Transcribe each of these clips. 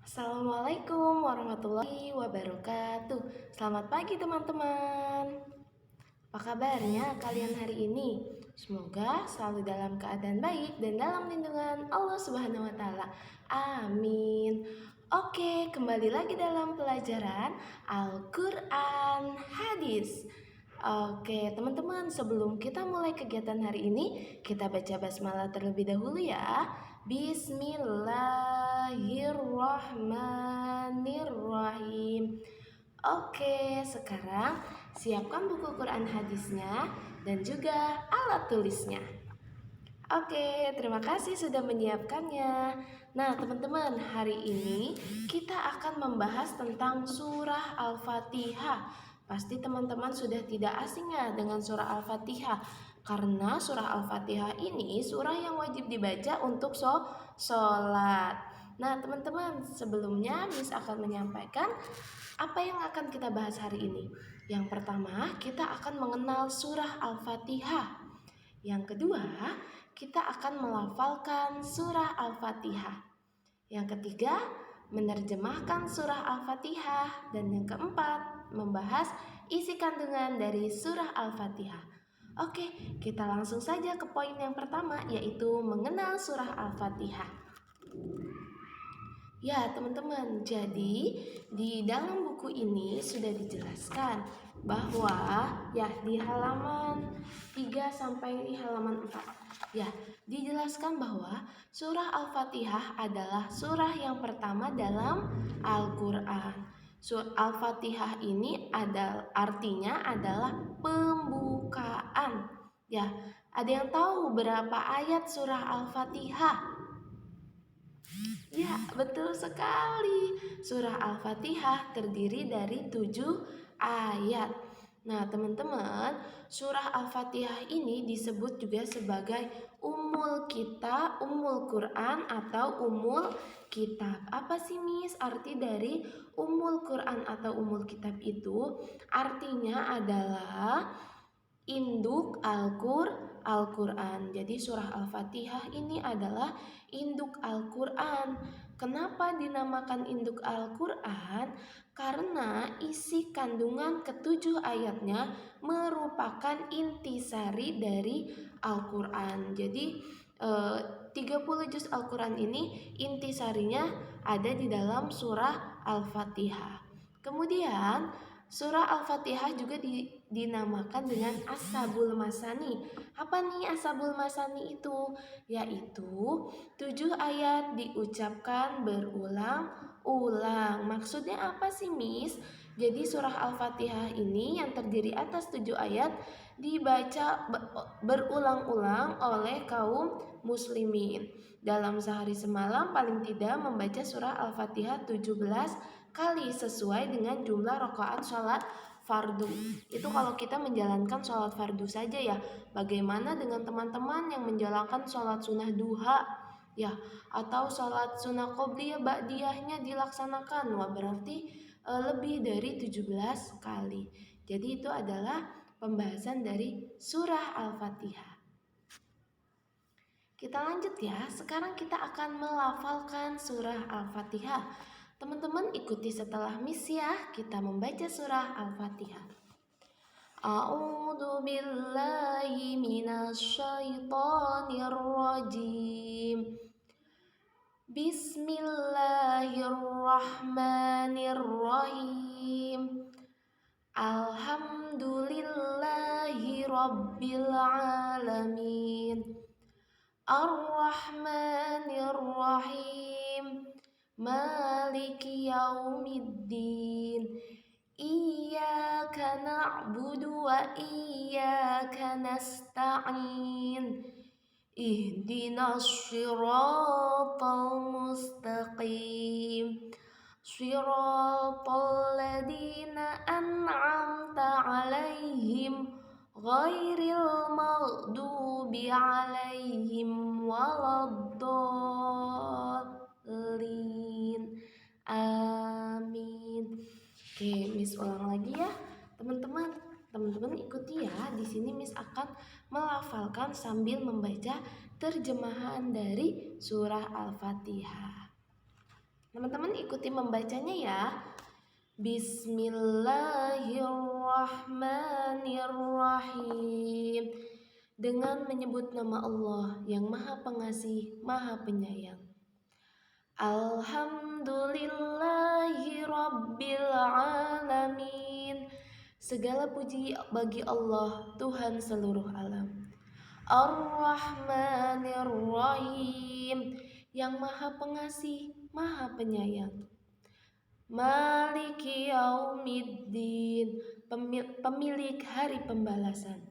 Assalamualaikum warahmatullahi wabarakatuh. Selamat pagi teman-teman. Apa kabarnya kalian hari ini? Semoga selalu dalam keadaan baik dan dalam lindungan Allah Subhanahu wa taala. Amin. Oke, kembali lagi dalam pelajaran Al-Qur'an Hadis. Oke, teman-teman, sebelum kita mulai kegiatan hari ini, kita baca basmalah terlebih dahulu ya. Bismillahirrahmanirrahim. Oke, sekarang siapkan buku Quran hadisnya dan juga alat tulisnya. Oke, terima kasih sudah menyiapkannya. Nah, teman-teman, hari ini kita akan membahas tentang surah Al-Fatihah. Pasti teman-teman sudah tidak asing ya dengan surah Al-Fatihah, karena surah Al-Fatihah ini surah yang wajib dibaca untuk sholat. Nah, teman-teman, sebelumnya Miss akan menyampaikan apa yang akan kita bahas hari ini. Yang pertama, kita akan mengenal surah Al-Fatihah. Yang kedua, kita akan melafalkan surah Al-Fatihah. Yang ketiga, menerjemahkan surah Al-Fatihah. Dan yang keempat, membahas isi kandungan dari surah Al-Fatihah. Oke, kita langsung saja ke poin yang pertama, yaitu mengenal surah Al-Fatihah. Ya teman-teman, jadi di dalam buku ini sudah dijelaskan bahwa ya di halaman 3 sampai halaman 4 ya dijelaskan bahwa surah Al-Fatihah adalah surah yang pertama dalam Al-Quran. Surah Al-Fatihah ini artinya adalah pembukaan. Ya, ada yang tahu berapa ayat surah Al-Fatihah? Ya, betul sekali. Surah Al-Fatihah terdiri dari 7 ayat. Nah, teman-teman, surah Al-Fatihah ini disebut juga sebagai Ummul Quran atau Ummul Kitab. Apa sih, Miss, arti dari Ummul Quran atau Ummul Kitab itu? Artinya adalah induk Al-Quran. Jadi surah Al-Fatihah ini adalah induk Al-Quran. Kenapa dinamakan induk Al-Quran? Karena isi kandungan ketujuh ayatnya merupakan intisari dari Al-Quran. Jadi 30 juz Al-Quran ini intisarinya ada di dalam surah Al-Fatihah. Kemudian surah Al-Fatihah juga dinamakan dengan As-Sabul Masani. Apa nih As-Sabul Masani itu? Yaitu 7 ayat diucapkan berulang-ulang. Maksudnya apa sih, Miss? Jadi surah Al-Fatihah ini yang terdiri atas 7 ayat dibaca berulang-ulang oleh kaum muslimin. Dalam sehari semalam paling tidak membaca surah Al-Fatihah 17 kali sesuai dengan jumlah rakaat sholat fardu. Itu kalau kita menjalankan sholat fardu saja ya. Bagaimana dengan teman-teman yang menjalankan sholat sunnah duha ya, atau sholat sunnah qobliyah ba'diyahnya dilaksanakan? Wah, berarti lebih dari 17 kali. Jadi itu adalah pembahasan dari surah Al-Fatihah. Kita lanjut ya. Sekarang kita akan melafalkan surah Al-Fatihah. Teman-teman ikuti setelah Miss ya. Kita membaca surah Al-Fatihah. A'udzu billahi minasyaitonir rajim. Bismillahirrahmanirrahim. Alhamdulillahi rabbil alamin. Ar-Rahmanir-Rahim. Maliki yaumiddin. Iyyaka na'budu wa iyyaka nasta'in. Ihdinas shiratal mustaqim. Shiratal ladzina an'amta 'alaihim ghairil maghdubi 'alaihim waladdallin. Amin. Oke, Miss ulang lagi ya, teman-teman. Teman-teman ikuti ya. Di sini Miss akan melafalkan sambil membaca terjemahan dari surah Al-Fatihah. Teman-teman ikuti membacanya ya. Bismillahirrahmanirrahim. Dengan menyebut nama Allah yang Maha Pengasih, Maha Penyayang. Alhamdulillahi Rabbil Alamin. Segala puji bagi Allah, Tuhan seluruh alam. Ar-Rahmanir-Rahim, yang Maha Pengasih, Maha Penyayang. Maliki Yaumiddin, pemilik hari pembalasan.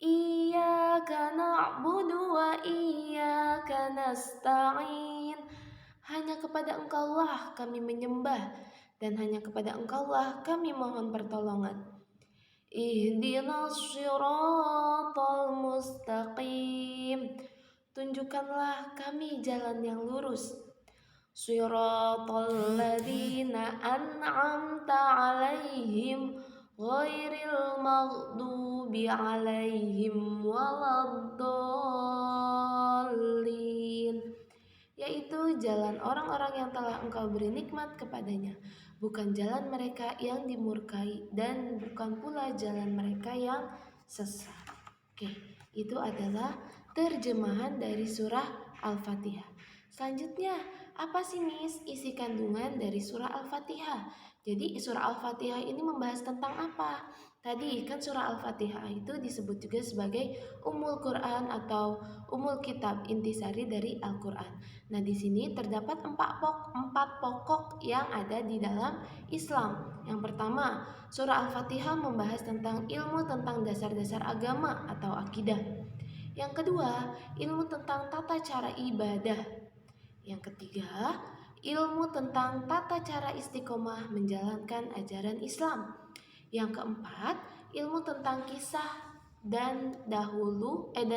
Iyyaka na'budu wa iyyaka nasta'in. Hanya kepada Engkaulah kami menyembah, dan hanya kepada Engkaulah kami mohon pertolongan. Ihdinas shiratal mustaqim. Tunjukkanlah kami jalan yang lurus. Shiratal ladzina an'amta 'alaihim ghairil maghdubi 'alaihim waladdallin. Yaitu jalan orang-orang yang telah Engkau beri nikmat kepadanya, bukan jalan mereka yang dimurkai, dan bukan pula jalan mereka yang sesat. Oke, itu adalah terjemahan dari surah Al-Fatihah. Selanjutnya, apa sih Miss isi kandungan dari surah Al-Fatihah? Jadi surah Al-Fatihah ini membahas tentang apa? Tadi kan surah Al-Fatihah itu disebut juga sebagai Ummul Quran atau Ummul Kitab, intisari dari Al-Quran. Nah, di sini terdapat empat pokok yang ada di dalam Islam. Yang pertama, surah Al-Fatihah membahas tentang ilmu tentang dasar-dasar agama atau akidah. Yang kedua, ilmu tentang tata cara ibadah. Yang ketiga, ilmu tentang tata cara istiqomah menjalankan ajaran Islam. Yang keempat, ilmu tentang kisah dan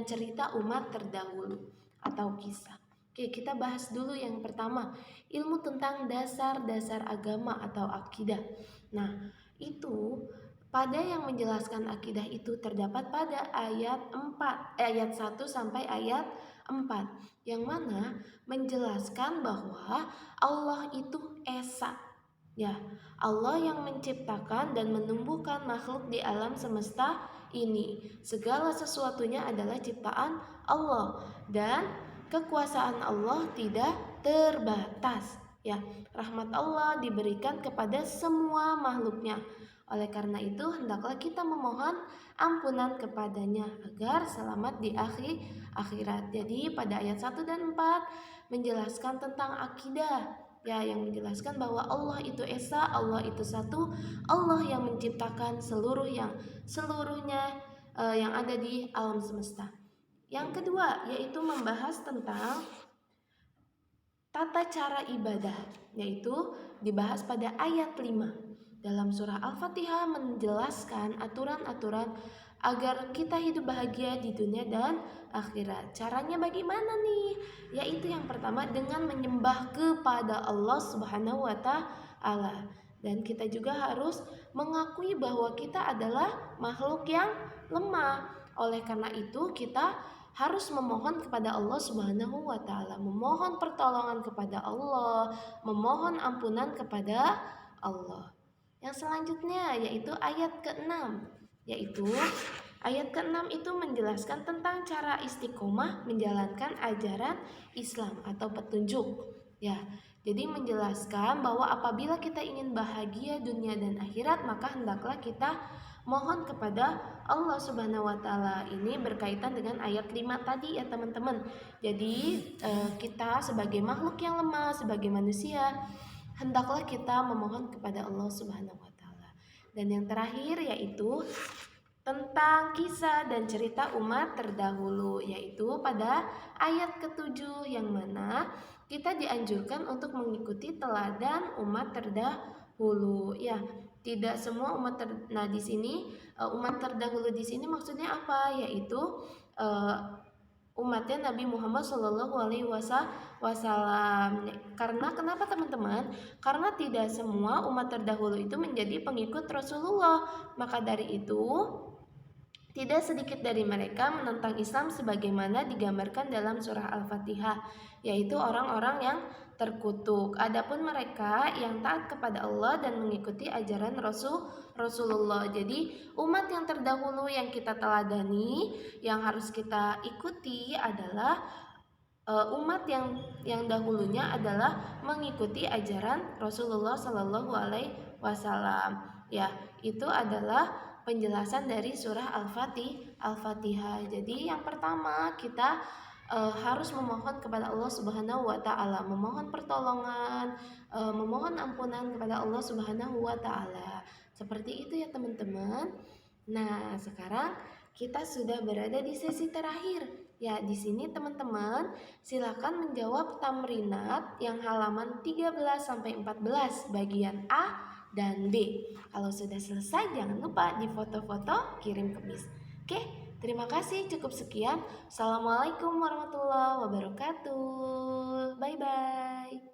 cerita umat terdahulu atau kisah. Oke, kita bahas dulu yang pertama, ilmu tentang dasar-dasar agama atau akidah. Nah, itu pada yang menjelaskan akidah itu terdapat pada ayat 1 sampai ayat 4, yang mana menjelaskan bahwa Allah itu esa. Ya, Allah yang menciptakan dan menumbuhkan makhluk di alam semesta ini. Segala sesuatunya adalah ciptaan Allah dan kekuasaan Allah tidak terbatas. Ya, rahmat Allah diberikan kepada semua makhluknya. Oleh karena itu, hendaklah kita memohon ampunan kepadanya agar selamat di akhirat. Jadi pada ayat 1 dan 4 menjelaskan tentang akidah, ya, yang menjelaskan bahwa Allah itu esa, Allah itu satu, Allah yang menciptakan seluruhnya yang ada di alam semesta. Yang kedua yaitu membahas tentang tata cara ibadah, yaitu dibahas pada ayat 5. Dalam surah Al-Fatihah menjelaskan aturan-aturan agar kita hidup bahagia di dunia dan akhirat. Caranya bagaimana nih? Yaitu yang pertama dengan menyembah kepada Allah Subhanahu wa taala. Dan kita juga harus mengakui bahwa kita adalah makhluk yang lemah. Oleh karena itu kita harus memohon kepada Allah Subhanahu wa taala, memohon pertolongan kepada Allah, memohon ampunan kepada Allah. Yang selanjutnya yaitu ayat ke-6, yaitu ayat ke-6 itu menjelaskan tentang cara istiqomah menjalankan ajaran Islam atau petunjuk. Ya, jadi menjelaskan bahwa apabila kita ingin bahagia dunia dan akhirat, maka hendaklah kita mohon kepada Allah Subhanahu wa taala. Ini berkaitan dengan ayat 5 tadi ya teman-teman. Jadi kita sebagai makhluk yang lemah, sebagai manusia, hendaklah kita memohon kepada Allah Subhanahu wa taala. Dan yang terakhir yaitu tentang kisah dan cerita umat terdahulu, yaitu pada ayat ke-7, yang mana kita dianjurkan untuk mengikuti teladan umat terdahulu. Ya, tidak semua nah di sini umat terdahulu di sini maksudnya apa? Yaitu umatnya Nabi Muhammad Shallallahu Alaihi Wasallam. Karena kenapa teman-teman? Karena tidak semua umat terdahulu itu menjadi pengikut Rasulullah. Maka dari itu tidak sedikit dari mereka menentang Islam sebagaimana digambarkan dalam surah Al-Fatihah, yaitu orang-orang yang terkutuk. Adapun mereka yang taat kepada Allah dan mengikuti ajaran Rasulullah. Jadi umat yang terdahulu yang kita teladani, yang harus kita ikuti adalah umat yang dahulunya adalah mengikuti ajaran Rasulullah Shallallahu Alaihi Wasallam. Ya, itu adalah penjelasan dari surah Al-Fatihah. Jadi yang pertama kita harus memohon kepada Allah Subhanahu wa taala, memohon pertolongan, memohon ampunan kepada Allah Subhanahu wa taala. Seperti itu ya teman-teman. Nah, sekarang kita sudah berada di sesi terakhir. Ya, di sini teman-teman silakan menjawab tamrinat yang halaman 13 sampai 14 bagian A dan B. Kalau sudah selesai jangan lupa difoto-foto kirim ke Miss. Oke, terima kasih, cukup sekian. Assalamualaikum warahmatullahi wabarakatuh. Bye bye.